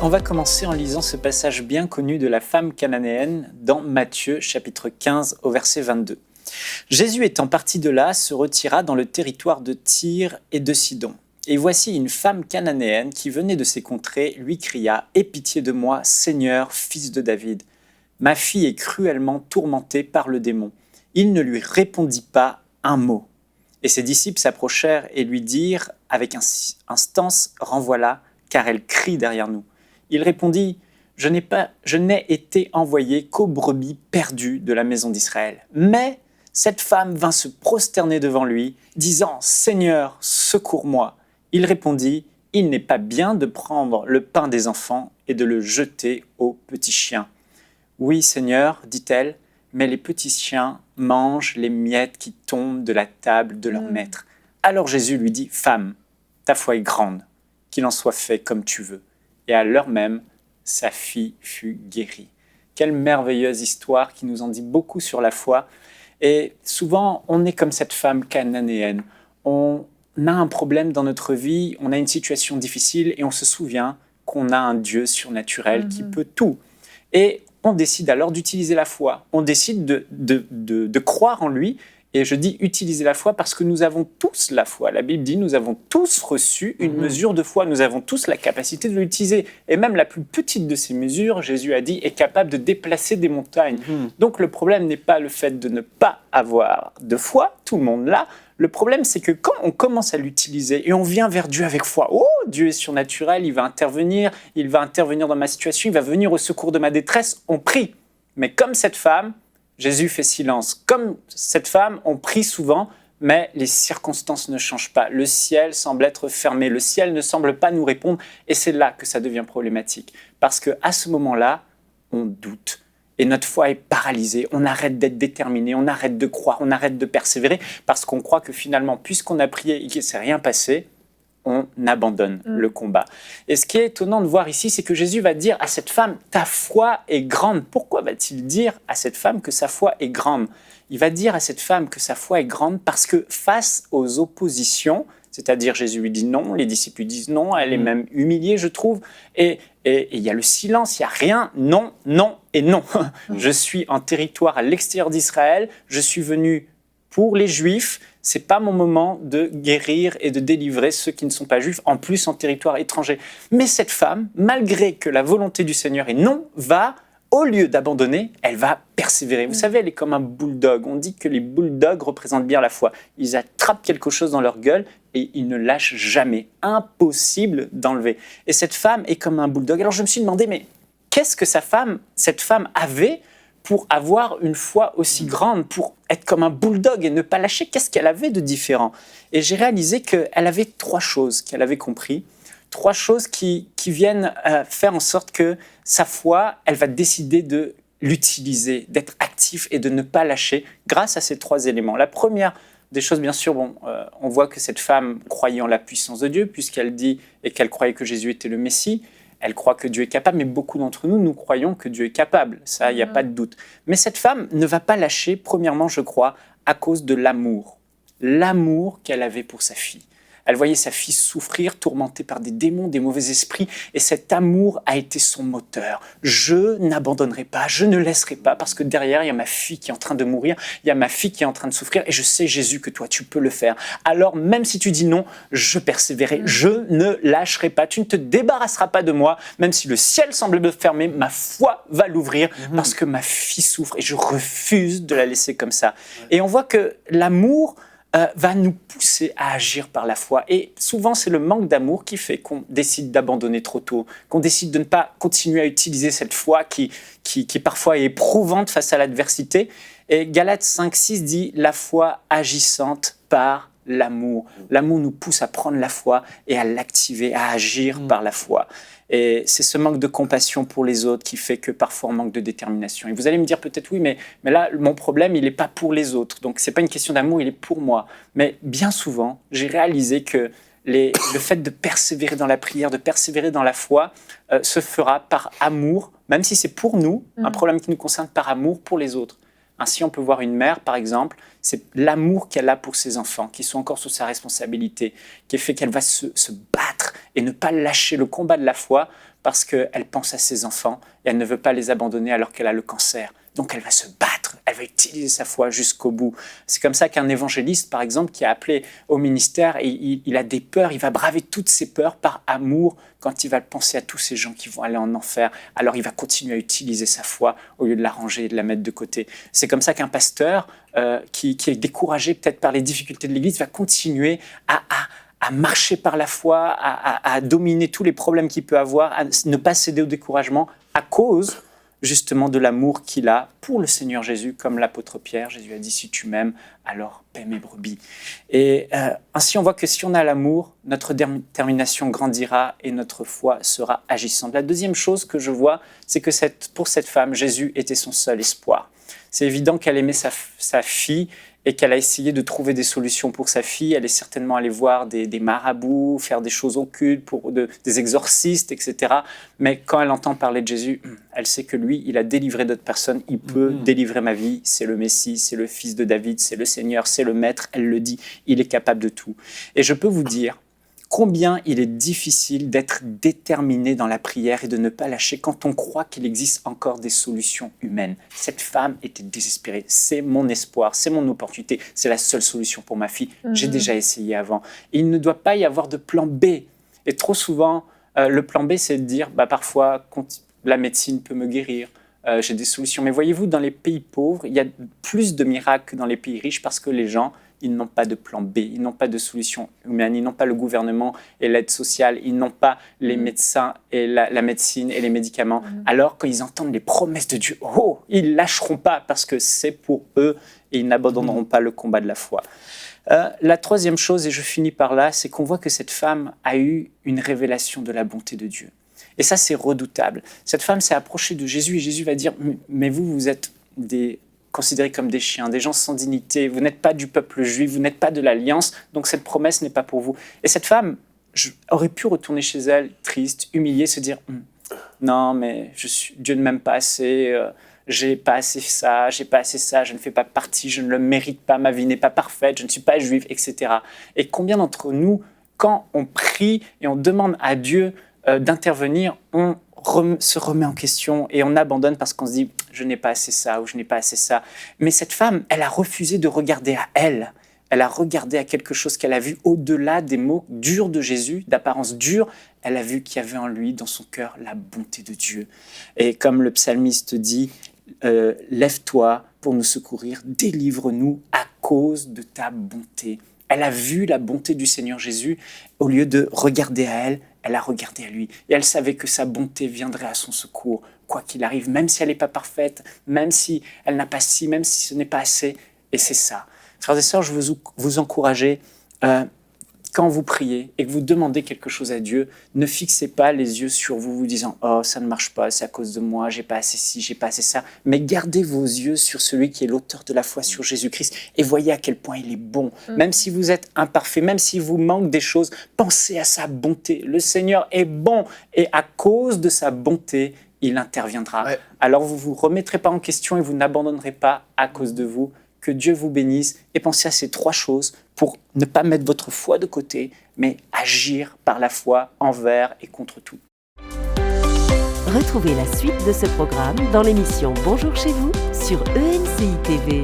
on va commencer en lisant ce passage bien connu de la femme cananéenne dans Matthieu chapitre 15 au verset 22. Jésus étant parti de là, se retira dans le territoire de Tyr et de Sidon. Et voici une femme cananéenne qui venait de ces contrées lui cria « Aie pitié de moi, Seigneur, fils de David. Ma fille est cruellement tourmentée par le démon. » Il ne lui répondit pas un mot. Et ses disciples s'approchèrent et lui dirent avec instance « Renvoie-la, car elle crie derrière nous. » Il répondit « Je n'ai été envoyé qu'aux brebis perdues de la maison d'Israël. » Mais cette femme vint se prosterner devant lui, disant « Seigneur, secours-moi. » Il répondit « Il n'est pas bien de prendre le pain des enfants et de le jeter aux petits chiens. » « Oui, Seigneur, dit-elle, mais les petits chiens mangent les miettes qui tombent de la table de leur maître. » Alors Jésus lui dit « Femme, ta foi est grande, qu'il en soit fait comme tu veux. » Et à l'heure même, sa fille fut guérie. Quelle merveilleuse histoire qui nous en dit beaucoup sur la foi. Et souvent, on est comme cette femme cananéenne. On a un problème dans notre vie, on a une situation difficile et on se souvient qu'on a un Dieu surnaturel qui peut tout. Et on décide alors d'utiliser la foi. On décide de croire en lui. Et je dis utiliser la foi parce que nous avons tous la foi. La Bible dit nous avons tous reçu une mesure de foi. Nous avons tous la capacité de l'utiliser. Et même la plus petite de ces mesures, Jésus a dit, est capable de déplacer des montagnes. Donc le problème n'est pas le fait de ne pas avoir de foi, tout le monde l'a. Le problème, c'est que quand on commence à l'utiliser et on vient vers Dieu avec foi, oh, Dieu est surnaturel, il va intervenir dans ma situation, il va venir au secours de ma détresse, on prie. Mais comme cette femme, Jésus fait silence. Comme cette femme, on prie souvent, mais les circonstances ne changent pas. Le ciel semble être fermé, le ciel ne semble pas nous répondre, et c'est là que ça devient problématique. Parce qu'à ce moment-là, on doute. Et notre foi est paralysée, on arrête d'être déterminé, on arrête de croire, on arrête de persévérer, parce qu'on croit que finalement, puisqu'on a prié et qu'il ne s'est rien passé, on abandonne le combat. Et ce qui est étonnant de voir ici, c'est que Jésus va dire à cette femme, ta foi est grande. Pourquoi va-t-il dire à cette femme que sa foi est grande ? Il va dire à cette femme que sa foi est grande parce que face aux oppositions, c'est-à-dire Jésus lui dit non, les disciples lui disent non, elle est même humiliée, je trouve, et il y a le silence, il n'y a rien, non, non et non. Je suis en territoire à l'extérieur d'Israël, je suis venu pour les Juifs, c'est pas mon moment de guérir et de délivrer ceux qui ne sont pas juifs, en plus en territoire étranger. Mais cette femme, malgré que la volonté du Seigneur est non, va, au lieu d'abandonner, elle va persévérer. Vous savez, elle est comme un bulldog. On dit que les bulldogs représentent bien la foi. Ils attrapent quelque chose dans leur gueule et ils ne lâchent jamais. Impossible d'enlever. Et cette femme est comme un bulldog. Alors je me suis demandé, mais qu'est-ce que cette femme avait pour avoir une foi aussi grande, pour être comme un bulldog et ne pas lâcher? Qu'est-ce qu'elle avait de différent? Et j'ai réalisé qu'elle avait 3 choses qu'elle avait compris, 3 choses qui viennent faire en sorte que sa foi, elle va décider de l'utiliser, d'être actif et de ne pas lâcher grâce à ces 3 éléments. La première des choses, bien sûr, on voit que cette femme croyait en la puissance de Dieu puisqu'elle dit et qu'elle croyait que Jésus était le Messie. Elle croit que Dieu est capable, mais beaucoup d'entre nous, nous croyons que Dieu est capable. Ça, il n'y a pas de doute. Mais cette femme ne va pas lâcher, premièrement, je crois, à cause de l'amour. L'amour qu'elle avait pour sa fille. Elle voyait sa fille souffrir, tourmentée par des démons, des mauvais esprits, et cet amour a été son moteur. Je n'abandonnerai pas, je ne laisserai pas, parce que derrière, il y a ma fille qui est en train de mourir, il y a ma fille qui est en train de souffrir, et je sais, Jésus, que toi, tu peux le faire. Alors, même si tu dis non, je persévérerai, je ne lâcherai pas, tu ne te débarrasseras pas de moi, même si le ciel semble me fermer, ma foi va l'ouvrir, parce que ma fille souffre, et je refuse de la laisser comme ça. Et on voit que l'amour va nous pousser à agir par la foi. Et souvent, c'est le manque d'amour qui fait qu'on décide d'abandonner trop tôt, qu'on décide de ne pas continuer à utiliser cette foi qui parfois est éprouvante face à l'adversité. Et Galates 5,6 dit « La foi agissante par l'amour ». L'amour nous pousse à prendre la foi et à l'activer, à agir par la foi. Et c'est ce manque de compassion pour les autres qui fait que parfois on manque de détermination. Et vous allez me dire peut-être oui, mais là, mon problème, il n'est pas pour les autres. Donc, ce n'est pas une question d'amour, il est pour moi. Mais bien souvent, j'ai réalisé que le fait de persévérer dans la prière, de persévérer dans la foi, se fera par amour, même si c'est pour nous, un problème qui nous concerne, par amour pour les autres. Ainsi, on peut voir une mère, par exemple, c'est l'amour qu'elle a pour ses enfants, qui sont encore sous sa responsabilité, qui fait qu'elle va se battre, et ne pas lâcher le combat de la foi parce qu'elle pense à ses enfants et elle ne veut pas les abandonner alors qu'elle a le cancer. Donc elle va se battre, elle va utiliser sa foi jusqu'au bout. C'est comme ça qu'un évangéliste, par exemple, qui a appelé au ministère, et il a des peurs, il va braver toutes ses peurs par amour quand il va penser à tous ces gens qui vont aller en enfer. Alors il va continuer à utiliser sa foi au lieu de la ranger et de la mettre de côté. C'est comme ça qu'un pasteur qui est découragé peut-être par les difficultés de l'Église va continuer à marcher par la foi, à dominer tous les problèmes qu'il peut avoir, à ne pas céder au découragement à cause justement de l'amour qu'il a pour le Seigneur Jésus, comme l'apôtre Pierre. Jésus a dit « Si tu m'aimes, alors paie mes brebis ». Et ainsi, on voit que si on a l'amour, notre détermination grandira et notre foi sera agissante. La deuxième chose que je vois, c'est que pour cette femme, Jésus était son seul espoir. C'est évident qu'elle aimait sa fille et qu'elle a essayé de trouver des solutions pour sa fille. Elle est certainement allée voir des marabouts, faire des choses occultes, des exorcistes, etc. Mais quand elle entend parler de Jésus, elle sait que lui, il a délivré d'autres personnes. Il peut délivrer ma vie. C'est le Messie, c'est le Fils de David, c'est le Seigneur, c'est le Maître. Elle le dit, il est capable de tout. Et je peux vous dire combien il est difficile d'être déterminé dans la prière et de ne pas lâcher quand on croit qu'il existe encore des solutions humaines. Cette femme était désespérée. C'est mon espoir, c'est mon opportunité, c'est la seule solution pour ma fille. J'ai déjà essayé avant. Et il ne doit pas y avoir de plan B. Et trop souvent, le plan B, c'est de dire, parfois, la médecine peut me guérir. J'ai des solutions. Mais voyez-vous, dans les pays pauvres, il y a plus de miracles que dans les pays riches parce que les gens, ils n'ont pas de plan B, ils n'ont pas de solution humaine, ils n'ont pas le gouvernement et l'aide sociale, ils n'ont pas les médecins et la médecine et les médicaments. Alors, quand ils entendent les promesses de Dieu, ils ne lâcheront pas parce que c'est pour eux et ils n'abandonneront pas le combat de la foi. La troisième chose, et je finis par là, c'est qu'on voit que cette femme a eu une révélation de la bonté de Dieu. Et ça, c'est redoutable. Cette femme s'est approchée de Jésus et Jésus va dire « Mais vous êtes considérés comme des chiens, des gens sans dignité, vous n'êtes pas du peuple juif, vous n'êtes pas de l'Alliance, donc cette promesse n'est pas pour vous. » Et cette femme aurait pu retourner chez elle, triste, humiliée, se dire « Non, mais Dieu ne m'aime pas assez, j'ai pas assez ça, je ne fais pas partie, je ne le mérite pas, ma vie n'est pas parfaite, je ne suis pas juif, etc. » Et combien d'entre nous, quand on prie et on demande à Dieu d'intervenir, on se remet en question et on abandonne parce qu'on se dit « je n'ai pas assez ça » ou « je n'ai pas assez ça ». Mais cette femme, elle a refusé de regarder à elle. Elle a regardé à quelque chose qu'elle a vu au-delà des mots durs de Jésus, d'apparence dure. Elle a vu qu'il y avait en lui, dans son cœur, la bonté de Dieu. Et comme le psalmiste dit « Lève-toi pour nous secourir, délivre-nous à cause de ta bonté ». Elle a vu la bonté du Seigneur Jésus. Au lieu de regarder à elle, elle a regardé à lui. Et elle savait que sa bonté viendrait à son secours, quoi qu'il arrive, même si elle n'est pas parfaite, même si elle n'a pas ci, même si ce n'est pas assez. Et c'est ça. Frères et sœurs, je veux vous encourager, quand vous priez et que vous demandez quelque chose à Dieu, ne fixez pas les yeux sur vous, vous disant « Oh, ça ne marche pas, c'est à cause de moi, j'ai pas assez ci, j'ai pas assez ça ». Mais gardez vos yeux sur celui qui est l'auteur de la foi, sur Jésus-Christ, et voyez à quel point il est bon. Même si vous êtes imparfait, même s'il vous manque des choses, pensez à sa bonté. Le Seigneur est bon et à cause de sa bonté, il interviendra. Ouais. Alors vous ne vous remettrez pas en question et vous n'abandonnerez pas à cause de vous. Que Dieu vous bénisse et pensez à ces trois choses pour ne pas mettre votre foi de côté, mais agir par la foi envers et contre tout. Retrouvez la suite de ce programme dans l'émission Bonjour chez vous sur EMCI TV.